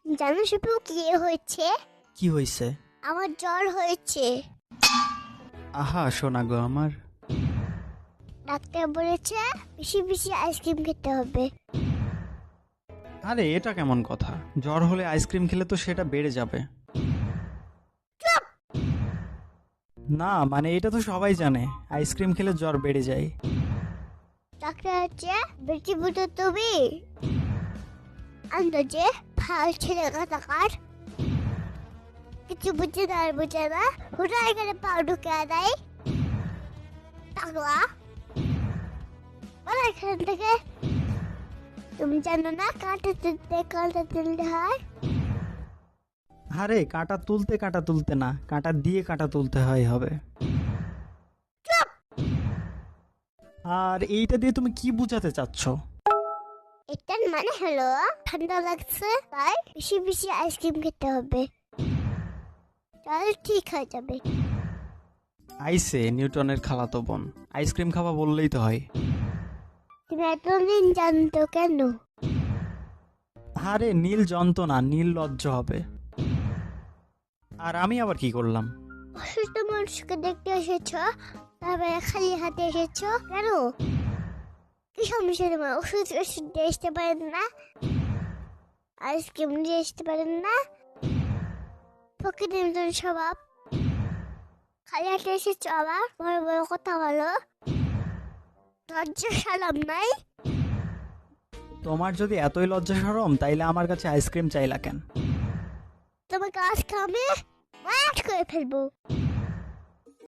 জানো শুধু কি হয়েছে? কি হয়েছে? আমার জ্বর হয়েছে। আহা শোনা গো আমার। ডাক্তার বলেছে বেশি বেশি আইসক্রিম খেতে হবে। আরে এটা কেমন কথা? জ্বর হলে আইসক্রিম খেলে তো সেটা বেড়ে যাবে। না মানে এটা তো সবাই জানে, আইসক্রিম খেলে জ্বর বেড়ে যায়। ডাক্তার হচ্ছে বেশি বুঝো তুমি আন্দাজে ভাল ছেলে কাটাকার কিছু বুঝে না আর বুঝে না হুটাই করে পা ঢুকে দেয় টাকলা বলে এখান থেকে। তুমি জানো না কাঁটা তুলতে হয়। আরে কাঁটা তুলতে না, কাঁটা দিয়ে কাঁটা তুলতে হবে। আর এইটা দিয়ে তুমি কি বোঝাতে চাচ্ছ? এটার মানে হলো ঠান্ডা লাগছে তাই বেশি বেশি আইসক্রিম খেতে হবে, তাহলে ঠিক হয়ে যাবে। আইসে নিউটনের খালাতো বোন, আইসক্রিম খাওয়া বললেই তো হয়। তুমি এতদিন জানতো কেন? আরে নীল যন্ত্রণা, নীল লজ্জা হবে। আর আমি আবার কি করলাম? অসুস্থ মানুষকে দেখতে এসেছো, তারপরে খালি হাতে এসেছো কেন? কি সমস্যা তোমার? ওষুধ ওষুধ দিয়ে আসতে পারেন না? আইসক্রিম দিয়ে আসতে পারেন না? প্রকৃতির মতন স্বভাব, খালি হাতে এসেছো আবার বড় বড় কথা বলো, লজ্জা সালাম নাই? তোমার যদি এতই লজ্জা শরম তাইলে আমার কাছে আইসক্রিম চাইলা কেন? তোমাকে আজকে আমি মাঠ করে ফেলবো।